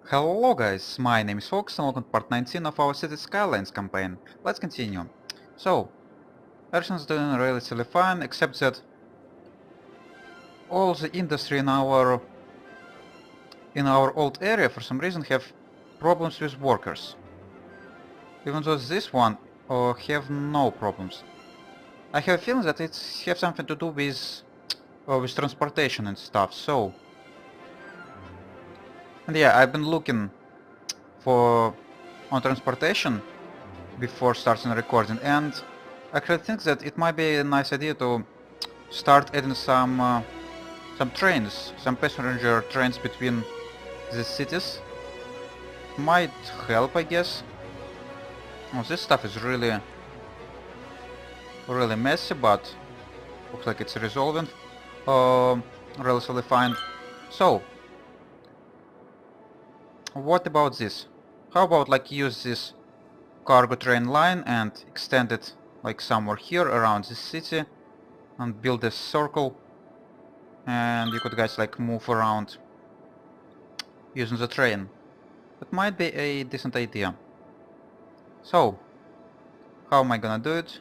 Hello guys, my name is Fox and welcome to part 19 of our City Skylines campaign. Let's continue. So, everything's doing relatively fine, except that all the industry in our old area for some reason have problems with workers. Even though this one have no problems. I have a feeling that it have something to do with transportation and stuff, so... And yeah, I've been looking on transportation before starting recording, and I actually think that it might be a nice idea to start adding some trains, some passenger trains between the cities. Might help, I guess. Oh, this stuff is really messy, but looks like it's resolving relatively fine. So, what about this? How about like use this cargo train line and extend it like somewhere here around this city and build a circle, and you could guys like move around using the train. That might be a decent idea. So, how am I gonna do it?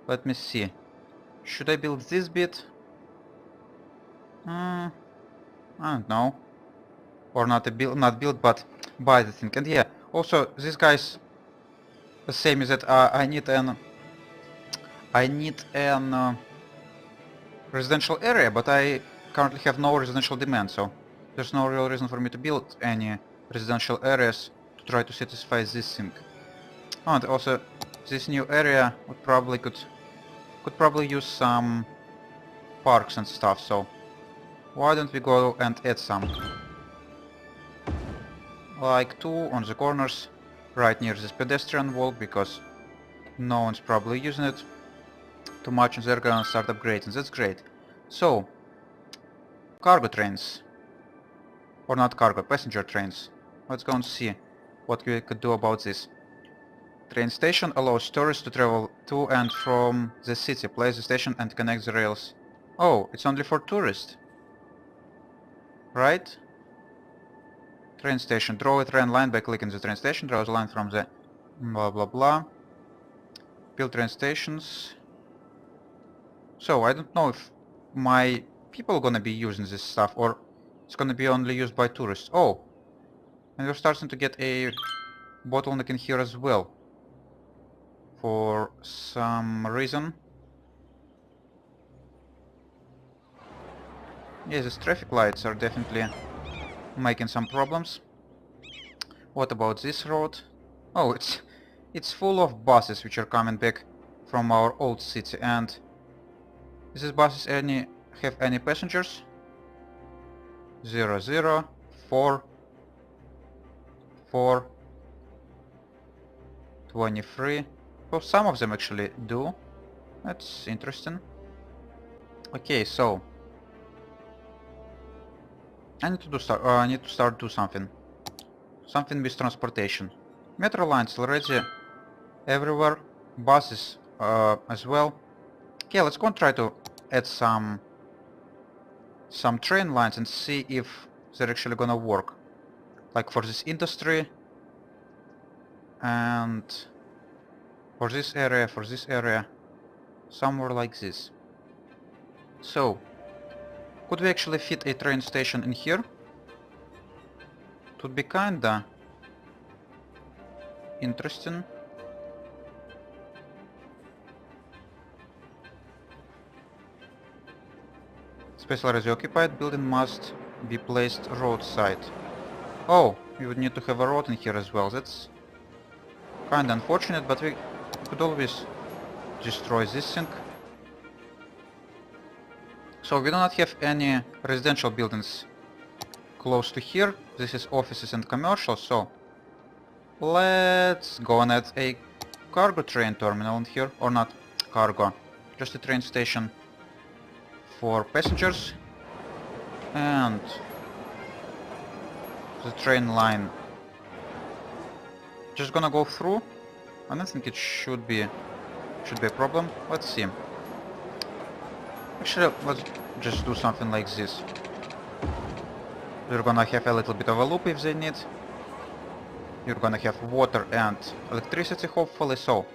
Let me see. Should I build this bit? I don't know. Or not build, but buy the thing. And yeah, also this guy's the same is that I need an residential area, but I currently have no residential demand, so there's no real reason for me to build any residential areas to try to satisfy this thing. Oh, and also this new area would could probably use some parks and stuff, so why don't we go and add some? Like 2 on the corners, right near this pedestrian walk, because no one's probably using it too much and they're gonna start upgrading. That's great. So, cargo trains. Or not cargo, passenger trains. Let's go and see what we could do about this. Train station allows tourists to travel to and from the city. Place the station and connect the rails. Oh, it's only for tourists. Right? Train station. Draw a train line by clicking the train station. Draw the line from the blah blah blah. Build train stations. So, I don't know if my people are gonna be using this stuff or it's gonna be only used by tourists. Oh! And we're starting to get a bottleneck in here as well. For some reason. Yeah, these traffic lights are definitely making some problems. What about this road? Oh, it's full of buses which are coming back from our old city, and these buses have any passengers? 0, 0, 4, 4, 23. Well, some of them actually do. That's interesting. Okay, so I need to start do something. Something with transportation. Metro lines already everywhere. Buses as well. Okay, let's go and try to add some train lines and see if they're actually gonna work. Like for this industry and for this area, somewhere like this. So, could we actually fit a train station in here? It would be kinda interesting. Space area occupied. Building must be placed roadside. Oh, we would need to have a road in here as well. That's kinda unfortunate, but we could always destroy this thing. So we do not have any residential buildings close to here. This is offices and commercial, so let's go and add a cargo train terminal in here. Or not cargo, just a train station for passengers. And the train line just gonna go through. I don't think it should be a problem. Let's see. Actually, let's just do something like this. You're gonna have a little bit of a loop if they need. You're gonna have water and electricity hopefully, so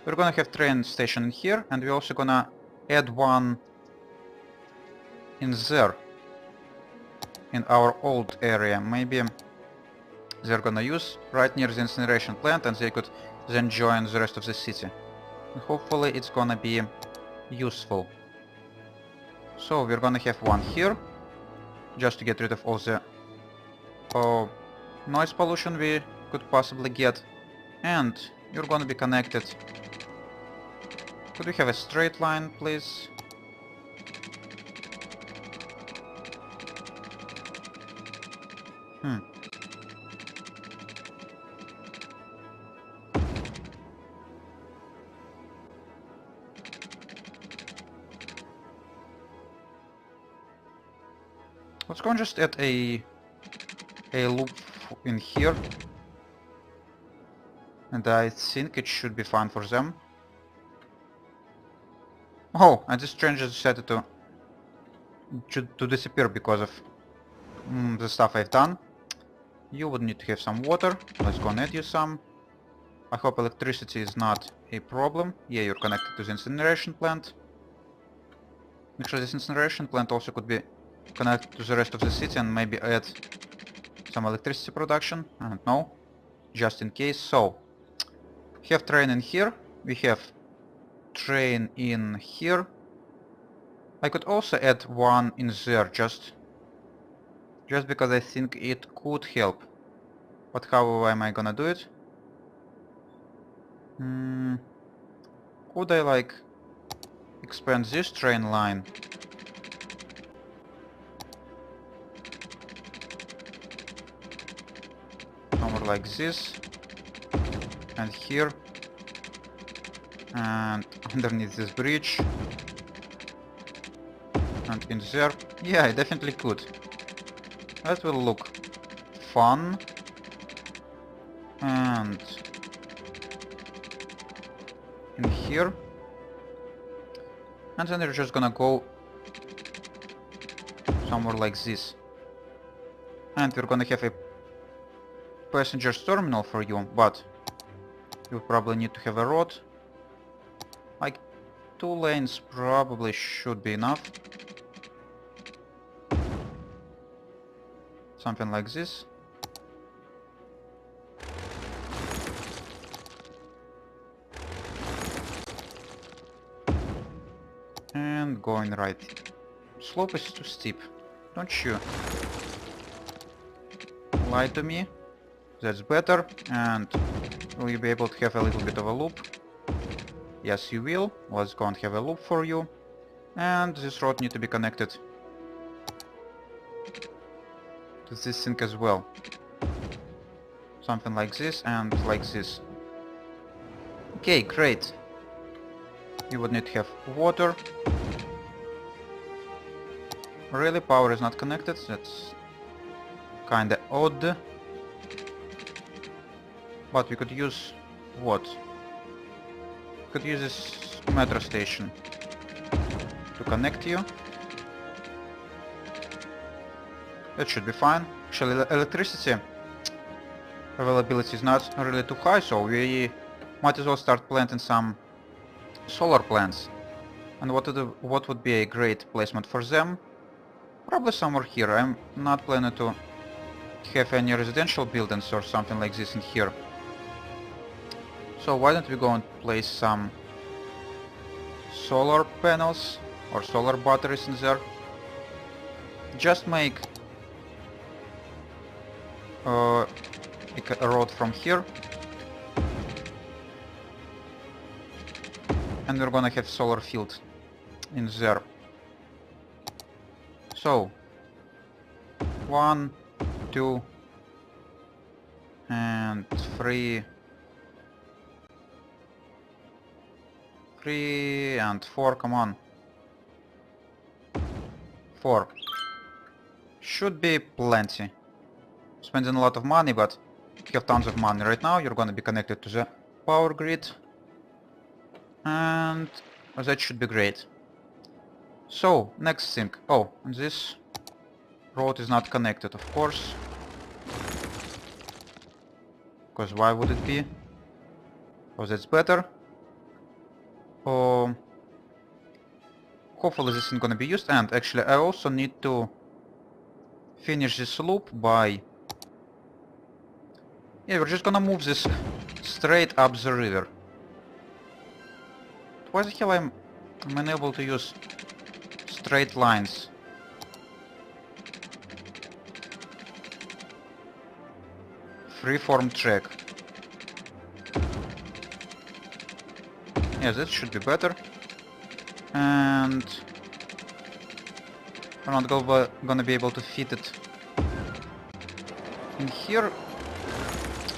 we're gonna have train station here, and we're also gonna add one in there, in our old area. Maybe they're gonna use right near the incineration plant, and they could then join the rest of the city. And hopefully it's gonna be useful. So we're gonna have one here, just to get rid of all the noise pollution we could possibly get. And you're gonna be connected. Could we have a straight line, please? Let's go and just add a loop in here. And I think it should be fine for them. Oh, and this train just decided to disappear because of the stuff I've done. You would need to have some water. Let's go and add you some. I hope electricity is not a problem. Yeah, you're connected to the incineration plant. Make sure this incineration plant also could be connected to the rest of the city and maybe add some electricity production. I don't know. Just in case. So, we have train in here. We have train in here. I could also add one in there, just because I think it could help. But how am I gonna do it? Could I like expand this train line? Somewhere like this. And here. And underneath this bridge. And in there. Yeah, I definitely could. That will look fun. And in here. And then they're just gonna go somewhere like this. And we're gonna have a passenger's terminal for you, but you probably need to have a road. Like 2 lanes probably should be enough. Something like this. And going right. Slope is too steep. Don't you lie to me. That's better. And will you be able to have a little bit of a loop? Yes, you will. Let's go and have a loop for you. And this road needs to be connected to this thing as well. Something like this and like this. Okay, great. You would need to have water. Really, power is not connected. That's kinda odd. But we could use what? We could use this metro station to connect you. That should be fine. Actually, electricity availability is not really too high, so we might as well start planting some solar plants. And what would be a great placement for them? Probably somewhere here. I'm not planning to have any residential buildings or something like this in here. So why don't we go and place some solar panels or solar batteries in there. Just make a road from here. And we're gonna have solar field in there. So 1, 2 and 3 and 4, come on. 4 should be plenty. Spending a lot of money, but you have tons of money right now. You're gonna be connected to the power grid, and that should be great. So next thing, oh, this road is not connected, of course. Because why would it be? Oh, that's better. Hopefully this isn't gonna be used, and actually I also need to finish this loop by... Yeah, we're just gonna move this straight up the river. Why the hell I'm unable to use straight lines? Freeform track. Yeah, that should be better. And we're not gonna be able to fit it in here,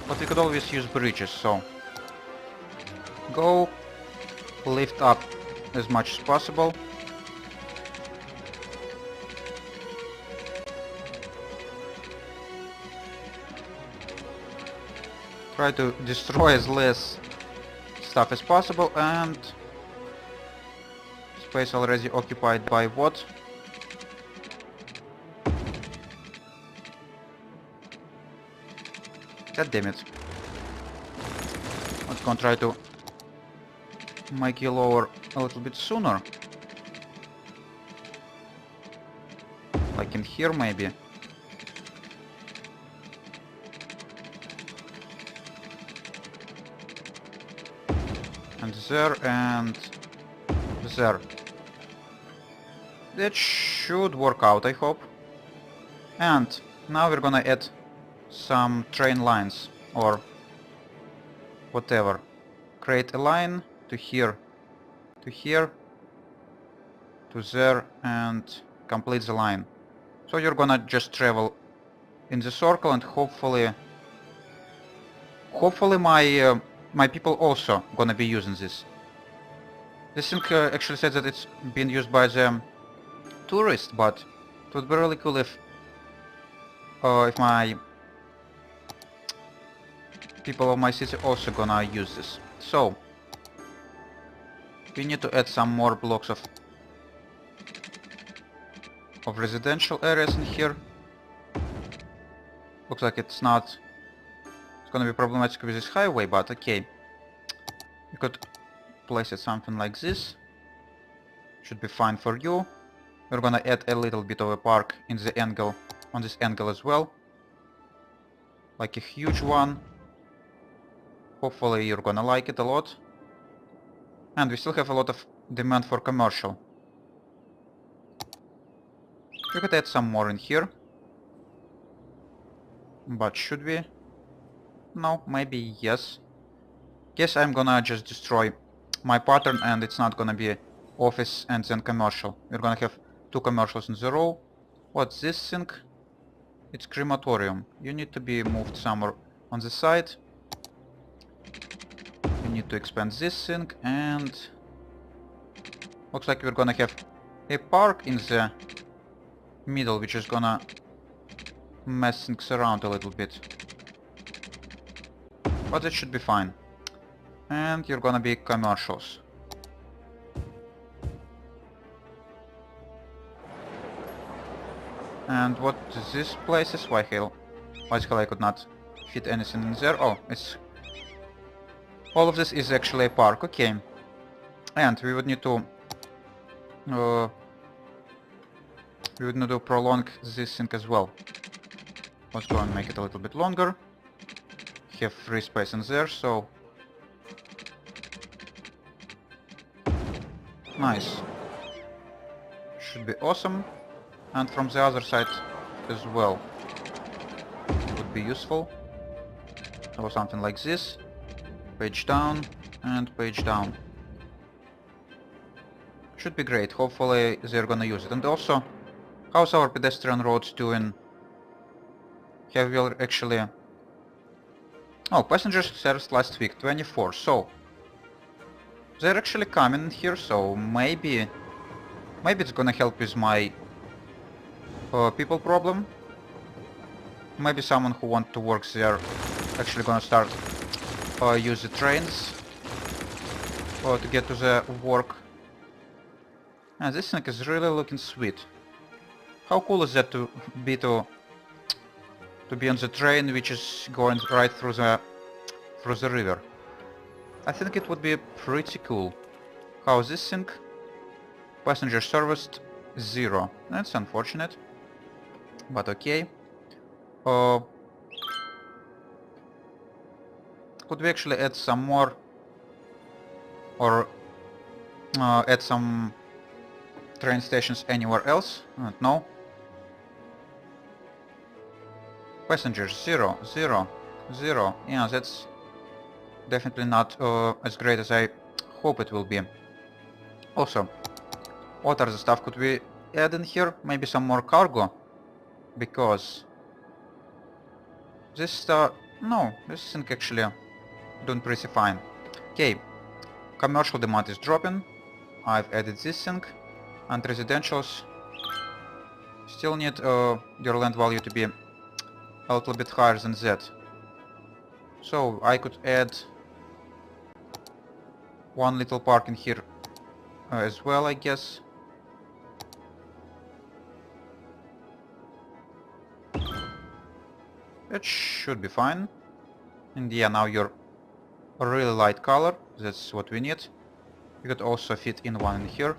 but we could always use bridges, so go lift up as much as possible. Try to destroy as less stuff as possible, and space already occupied by what? God damn it. Let's go and try to make you lower a little bit sooner. Like in here maybe. And there and there. That should work out, I hope. And now we're gonna add some train lines or whatever. Create a line to here, to here, to there, and complete the line. So you're gonna just travel in the circle, and hopefully my people also gonna be using this. This thing actually said that it's being used by the tourists, but it would be really cool if my people of my city also gonna use this. So we need to add some more blocks of residential areas in here. Looks like it's gonna be problematic with this highway, but okay. We could place it something like this. Should be fine for you. We're gonna add a little bit of a park in the angle, on this angle as well. Like a huge one. Hopefully you're gonna like it a lot. And we still have a lot of demand for commercial. We could add some more in here. But should we? No, maybe yes. Guess I'm gonna just destroy my pattern, and it's not gonna be office and then commercial. We're gonna have two commercials in the row. What's this thing? It's crematorium. You need to be moved somewhere on the side. We need to expand this thing, and looks like we're gonna have a park in the middle, which is gonna mess things around a little bit. But it should be fine. And you're gonna be commercials. And what is this places? Why the hell I could not fit anything in there? Oh, it's... all of this is actually a park, okay. And we would need to... prolong this thing as well. Let's go and make it a little bit longer. Have free space in there, so... nice. Should be awesome. And from the other side as well. Would be useful. Or something like this. Page down and page down. Should be great. Hopefully they're gonna use it. And also, how's our pedestrian roads doing? Have we actually... oh, passengers service last week, 24. So, they're actually coming in here, so maybe it's gonna help with my people problem. Maybe someone who wants to work there actually gonna start use the trains to get to the work. And this thing is really looking sweet. How cool is that to be on the train which is going right through the river? I think it would be pretty cool. How is this thing? Passenger serviced 0. That's unfortunate. But okay. Could we actually add some more? Or add some train stations anywhere else? No. Passengers 0, 0, 0. Yeah, that's definitely not as great as I hope it will be. Also, what other stuff could we add in here? Maybe some more cargo? Because this no, this thing actually doing pretty fine. Okay, commercial demand is dropping. I've added this thing. And residentials still need your land value to be a little bit higher than that. So I could add one little park in here as well, I guess. It should be fine. And yeah, now you're a really light color. That's what we need. You could also fit in one in here.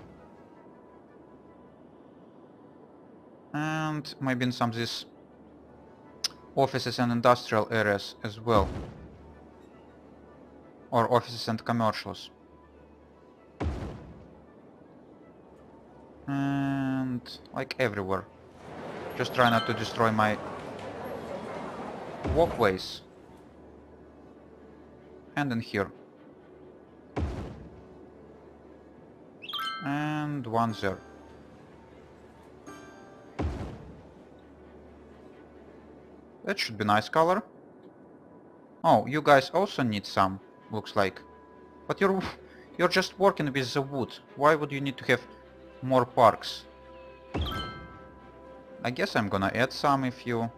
And maybe in some of these offices and industrial areas as well. Or offices and commercials. And like everywhere. Just try not to destroy my walkways. And in here. And one there. That should be nice color. Oh, you guys also need some, looks like. But you're just working with the wood. Why would you need to have more parks? I guess I'm gonna add some if you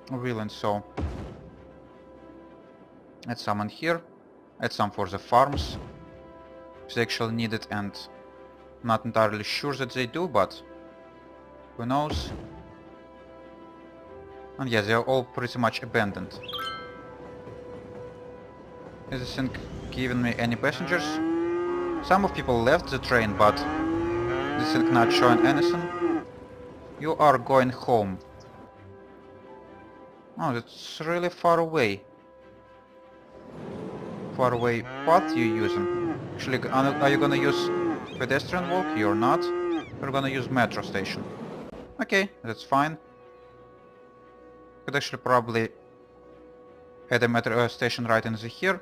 will and so. Add some in here. Add some for the farms. If they actually need it, and not entirely sure that they do, but who knows. And yeah, they're all pretty much abandoned. Is this thing giving me any passengers? Some of people left the train, but this thing not showing anything. You are going home. Oh, that's really far away. Far away path you're using. Actually, are you gonna use pedestrian walk? You're not. You're gonna use metro station. Okay, that's fine. Could actually probably add a metro station right in here,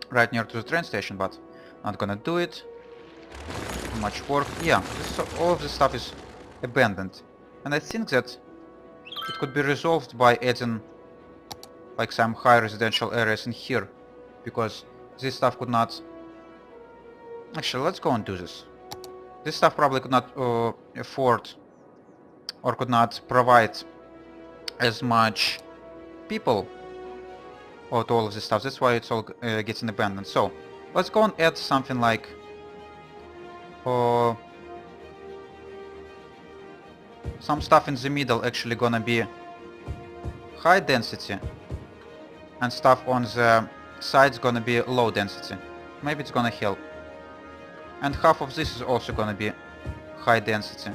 right near to the train station, but not gonna do it. Too much work. Yeah, all of this stuff is abandoned, and I think that it could be resolved by adding like some high residential areas in here, because this stuff could not. Actually, let's go and do this. This stuff probably could not afford or could not provide as much people to all of this stuff. That's why it's all getting abandoned. So let's go and add something like some stuff in the middle actually gonna be high density, and stuff on the sides gonna be low density. Maybe it's gonna help. And half of this is also gonna be high density.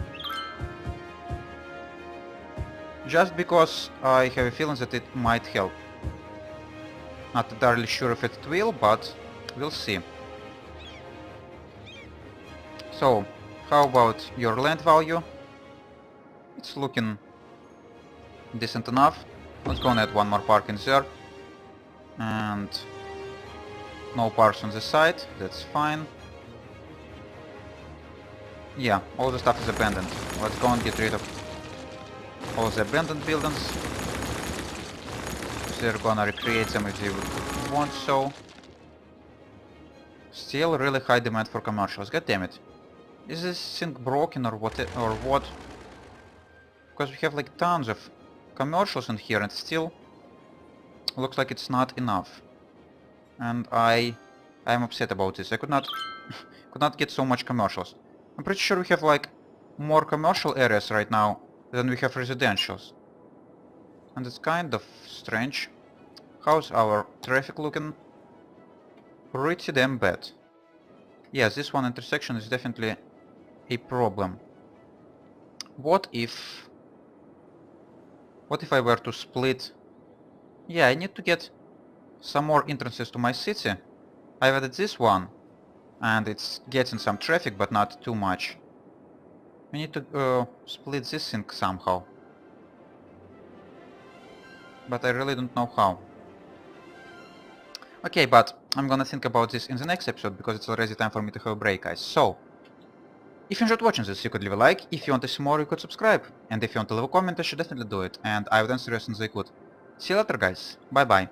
Just because I have a feeling that it might help. Not entirely sure if it will, but we'll see. So, how about your land value? It's looking decent enough. Let's go and add one more park in there. And no parks on the side, that's fine. Yeah, all the stuff is abandoned. Let's go and get rid of all the abandoned buildings. They're gonna recreate them if they want so. Still really high demand for commercials, god damn it. Is this thing broken or what? Because we have like tons of commercials in here and still looks like it's not enough. And I'm upset about this. I could could not get so much commercials. I'm pretty sure we have like more commercial areas right now than we have residentials. And it's kind of strange. How's our traffic looking? Pretty damn bad. Yes, this one intersection is definitely a problem. What if I were to split? Yeah, I need to get some more entrances to my city. I've added this one, and it's getting some traffic, but not too much. We need to split this thing somehow. But I really don't know how. Okay, but I'm gonna think about this in the next episode, because it's already time for me to have a break, guys. So, if you enjoyed watching this, you could leave a like. If you want to see more, you could subscribe. And if you want to leave a comment, you should definitely do it. And I would answer as soon as I could. See you later, guys. Bye bye.